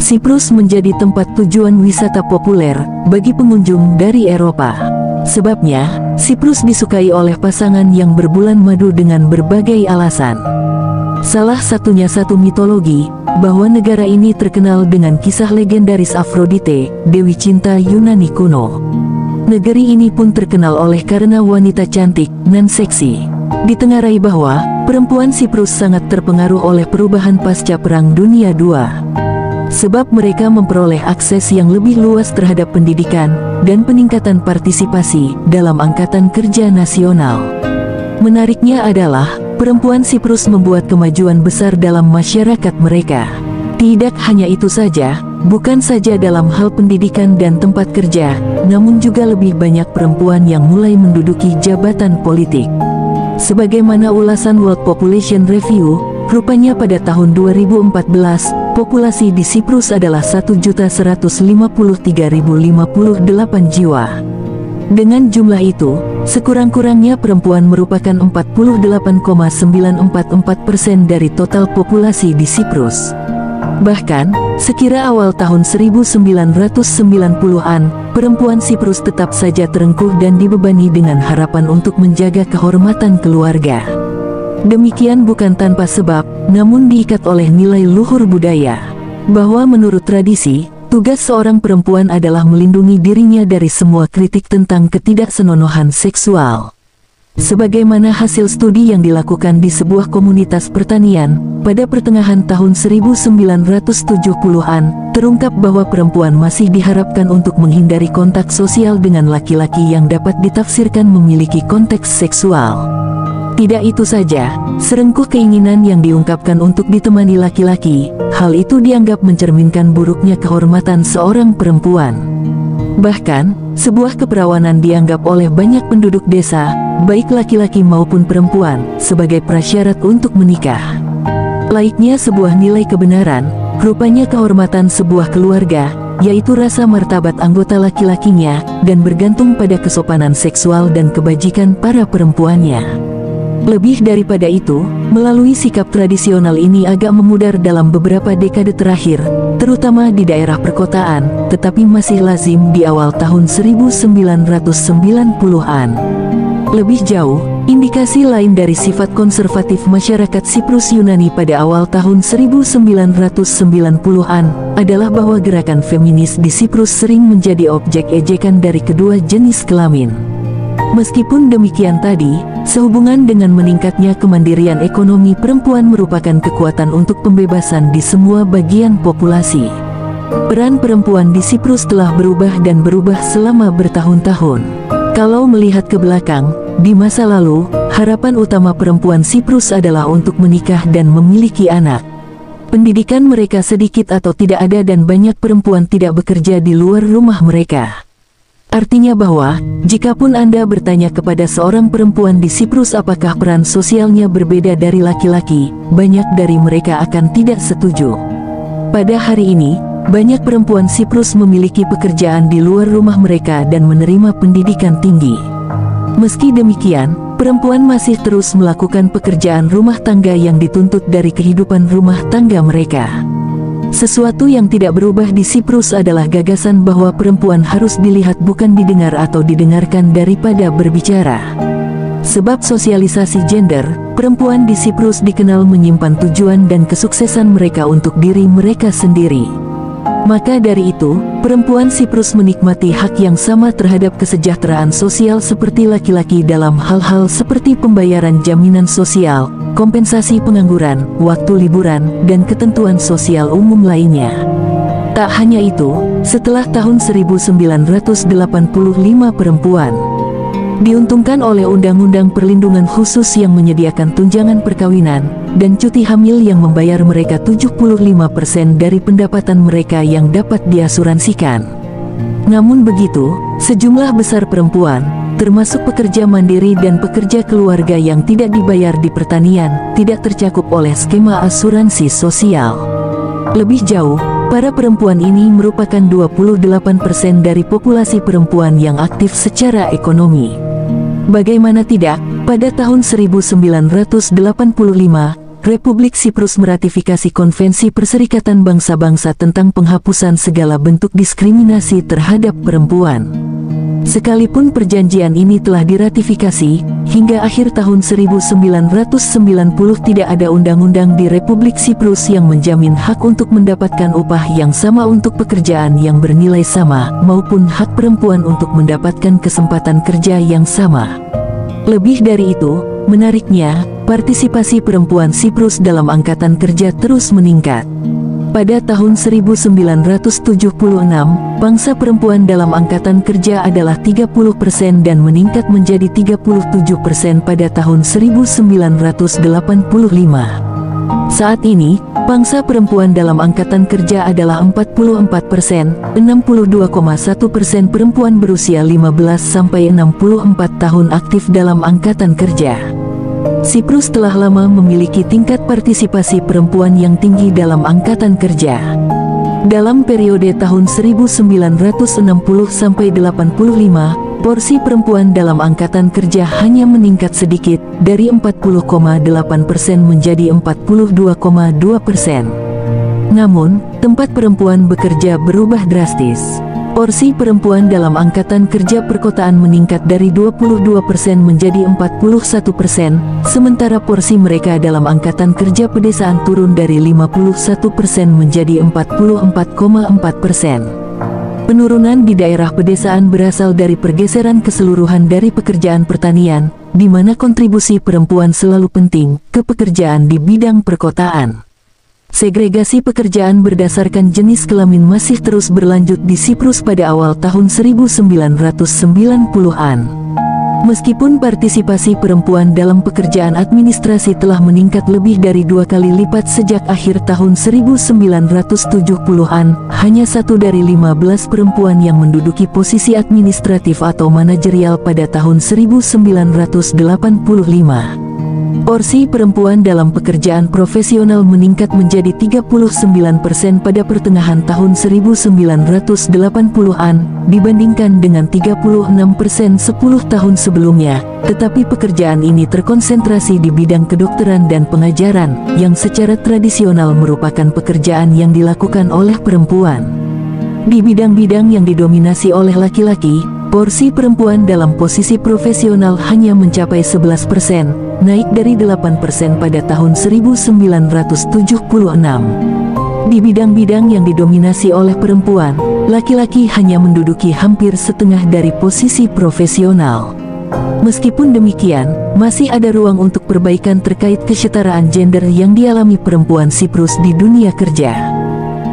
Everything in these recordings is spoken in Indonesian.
Siprus menjadi tempat tujuan wisata populer bagi pengunjung dari Eropa. Sebabnya, Siprus disukai oleh pasangan yang berbulan madu dengan berbagai alasan. Salah satunya satu mitologi, bahwa negara ini terkenal dengan kisah legendaris Afrodite, dewi cinta Yunani kuno. Negeri ini pun terkenal oleh karena wanita cantik dan seksi. Ditengarai bahwa perempuan Siprus sangat terpengaruh oleh perubahan pasca Perang Dunia II. Sebab mereka memperoleh akses yang lebih luas terhadap pendidikan dan peningkatan partisipasi dalam angkatan kerja nasional. Menariknya adalah, perempuan Siprus membuat kemajuan besar dalam masyarakat mereka. Tidak hanya itu saja, bukan saja dalam hal pendidikan dan tempat kerja, namun juga lebih banyak perempuan yang mulai menduduki jabatan politik. Sebagaimana ulasan World Population Review, rupanya pada tahun 2014, populasi di Siprus adalah 1.153.058 jiwa. Dengan jumlah itu, sekurang-kurangnya perempuan merupakan 48,944% dari total populasi di Siprus. Bahkan, sekira awal tahun 1990-an, perempuan Siprus tetap saja terengkuh dan dibebani dengan harapan untuk menjaga kehormatan keluarga. Demikian bukan tanpa sebab, namun diikat oleh nilai luhur budaya. Bahwa menurut tradisi, tugas seorang perempuan adalah melindungi dirinya dari semua kritik tentang ketidaksenonohan seksual. Sebagaimana hasil studi yang dilakukan di sebuah komunitas pertanian, pada pertengahan tahun 1970-an, terungkap bahwa perempuan masih diharapkan untuk menghindari kontak sosial dengan laki-laki yang dapat ditafsirkan memiliki konteks seksual. Tidak itu saja, serengkuh keinginan yang diungkapkan untuk ditemani laki-laki, hal itu dianggap mencerminkan buruknya kehormatan seorang perempuan. Bahkan, sebuah keperawanan dianggap oleh banyak penduduk desa, baik laki-laki maupun perempuan, sebagai prasyarat untuk menikah. Laiknya sebuah nilai kebenaran, rupanya kehormatan sebuah keluarga, yaitu rasa martabat anggota laki-lakinya, dan bergantung pada kesopanan seksual dan kebajikan para perempuannya. Lebih daripada itu, melalui sikap tradisional ini agak memudar dalam beberapa dekade terakhir, terutama di daerah perkotaan, tetapi masih lazim di awal tahun 1990-an. Lebih jauh, indikasi lain dari sifat konservatif masyarakat Siprus Yunani pada awal tahun 1990-an, adalah bahwa gerakan feminis di Siprus sering menjadi objek ejekan dari kedua jenis kelamin. Meskipun demikian tadi, sehubungan dengan meningkatnya kemandirian ekonomi perempuan merupakan kekuatan untuk pembebasan di semua bagian populasi. Peran perempuan di Siprus telah berubah dan berubah selama bertahun-tahun. Kalau melihat ke belakang, di masa lalu, harapan utama perempuan Siprus adalah untuk menikah dan memiliki anak. Pendidikan mereka sedikit atau tidak ada dan banyak perempuan tidak bekerja di luar rumah mereka. Artinya bahwa, jikapun Anda bertanya kepada seorang perempuan di Siprus apakah peran sosialnya berbeda dari laki-laki, banyak dari mereka akan tidak setuju. Pada hari ini, banyak perempuan Siprus memiliki pekerjaan di luar rumah mereka dan menerima pendidikan tinggi. Meski demikian, perempuan masih terus melakukan pekerjaan rumah tangga yang dituntut dari kehidupan rumah tangga mereka. Sesuatu yang tidak berubah di Siprus adalah gagasan bahwa perempuan harus dilihat bukan didengar atau didengarkan daripada berbicara. Sebab sosialisasi gender, perempuan di Siprus dikenal menyimpan tujuan dan kesuksesan mereka untuk diri mereka sendiri. Maka dari itu, perempuan Siprus menikmati hak yang sama terhadap kesejahteraan sosial seperti laki-laki dalam hal-hal seperti pembayaran jaminan sosial, kompensasi pengangguran, waktu liburan, dan ketentuan sosial umum lainnya. Tak hanya itu, setelah tahun 1985 perempuan diuntungkan oleh Undang-Undang Perlindungan Khusus yang menyediakan tunjangan perkawinan dan cuti hamil yang membayar mereka 75% dari pendapatan mereka yang dapat diasuransikan. Namun begitu, sejumlah besar perempuan, termasuk pekerja mandiri dan pekerja keluarga yang tidak dibayar di pertanian, tidak tercakup oleh skema asuransi sosial. Lebih jauh, para perempuan ini merupakan 28% dari populasi perempuan yang aktif secara ekonomi. Bagaimana tidak, pada tahun 1985, Republik Siprus meratifikasi Konvensi Perserikatan Bangsa-Bangsa tentang penghapusan segala bentuk diskriminasi terhadap perempuan. Sekalipun perjanjian ini telah diratifikasi, hingga akhir tahun 1990 tidak ada undang-undang di Republik Siprus yang menjamin hak untuk mendapatkan upah yang sama untuk pekerjaan yang bernilai sama, maupun hak perempuan untuk mendapatkan kesempatan kerja yang sama. Lebih dari itu, menariknya, partisipasi perempuan Siprus dalam angkatan kerja terus meningkat. Pada tahun 1976, pangsa perempuan dalam angkatan kerja adalah 30% dan meningkat menjadi 37% pada tahun 1985. Saat ini, pangsa perempuan dalam angkatan kerja adalah 44%, 62,1% perempuan berusia 15-64 tahun aktif dalam angkatan kerja. Siprus telah lama memiliki tingkat partisipasi perempuan yang tinggi dalam angkatan kerja. Dalam periode tahun 1960 sampai 85, porsi perempuan dalam angkatan kerja hanya meningkat sedikit, dari 40,8% menjadi 42,2%. Namun, tempat perempuan bekerja berubah drastis. Porsi perempuan dalam angkatan kerja perkotaan meningkat dari 22% menjadi 41%, sementara porsi mereka dalam angkatan kerja pedesaan turun dari 51% menjadi 44,4%. Penurunan di daerah pedesaan berasal dari pergeseran keseluruhan dari pekerjaan pertanian, di mana kontribusi perempuan selalu penting, ke pekerjaan di bidang perkotaan. Segregasi pekerjaan berdasarkan jenis kelamin masih terus berlanjut di Siprus pada awal tahun 1990-an. Meskipun partisipasi perempuan dalam pekerjaan administrasi telah meningkat lebih dari 2 kali lipat sejak akhir tahun 1970-an, hanya 1 dari 15 perempuan yang menduduki posisi administratif atau manajerial pada tahun 1985. Porsi perempuan dalam pekerjaan profesional meningkat menjadi 39% pada pertengahan tahun 1980-an, dibandingkan dengan 36% 10 tahun sebelumnya, tetapi pekerjaan ini terkonsentrasi di bidang kedokteran dan pengajaran, yang secara tradisional merupakan pekerjaan yang dilakukan oleh perempuan. Di bidang-bidang yang didominasi oleh laki-laki, porsi perempuan dalam posisi profesional hanya mencapai 11%, naik dari 8% pada tahun 1976. Di bidang-bidang yang didominasi oleh perempuan, laki-laki hanya menduduki hampir setengah dari posisi profesional. Meskipun demikian, masih ada ruang untuk perbaikan terkait kesetaraan gender yang dialami perempuan Siprus di dunia kerja.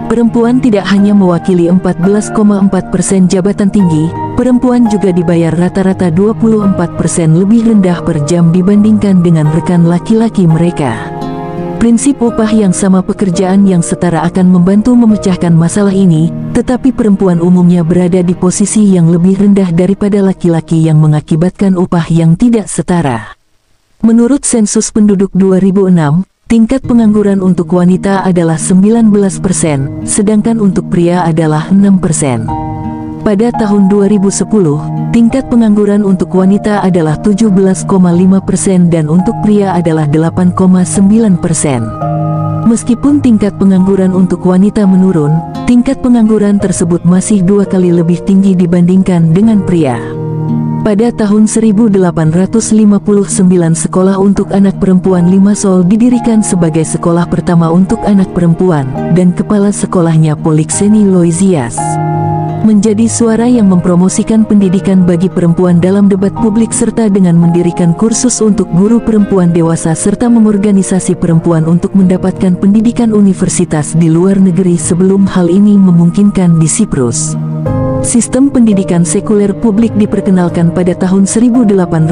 Perempuan tidak hanya mewakili 14,4% jabatan tinggi, perempuan juga dibayar rata-rata 24% lebih rendah per jam dibandingkan dengan rekan laki-laki mereka. Prinsip upah yang sama pekerjaan yang setara akan membantu memecahkan masalah ini, tetapi perempuan umumnya berada di posisi yang lebih rendah daripada laki-laki yang mengakibatkan upah yang tidak setara. Menurut sensus penduduk 2006, tingkat pengangguran untuk wanita adalah 19%, sedangkan untuk pria adalah 6%. Pada tahun 2010, tingkat pengangguran untuk wanita adalah 17,5% dan untuk pria adalah 8,9%. Meskipun tingkat pengangguran untuk wanita menurun, tingkat pengangguran tersebut masih 2 kali lebih tinggi dibandingkan dengan pria. Pada tahun 1859 sekolah untuk anak perempuan Limassol didirikan sebagai sekolah pertama untuk anak perempuan, dan kepala sekolahnya Polixeni Loisias menjadi suara yang mempromosikan pendidikan bagi perempuan dalam debat publik serta dengan mendirikan kursus untuk guru perempuan dewasa serta mengorganisasi perempuan untuk mendapatkan pendidikan universitas di luar negeri sebelum hal ini memungkinkan di Siprus. Sistem pendidikan sekuler publik diperkenalkan pada tahun 1895,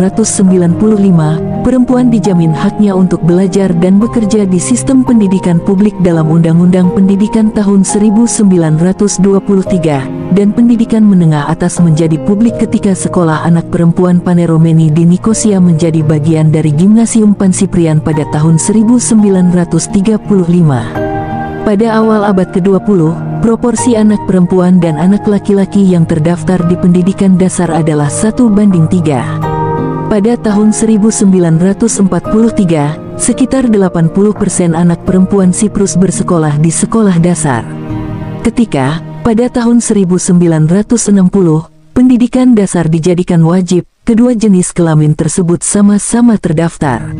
perempuan dijamin haknya untuk belajar dan bekerja di sistem pendidikan publik dalam Undang-Undang Pendidikan tahun 1923, dan pendidikan menengah atas menjadi publik ketika sekolah anak perempuan Paneromeni di Nikosia menjadi bagian dari Gimnasium Pansiprian pada tahun 1935. Pada awal abad ke-20, proporsi anak perempuan dan anak laki-laki yang terdaftar di pendidikan dasar adalah 1:3. Pada tahun 1943, Sekitar 80% anak perempuan Siprus bersekolah di sekolah dasar. Ketika, pada tahun 1960, pendidikan dasar dijadikan wajib, kedua jenis kelamin tersebut sama-sama terdaftar.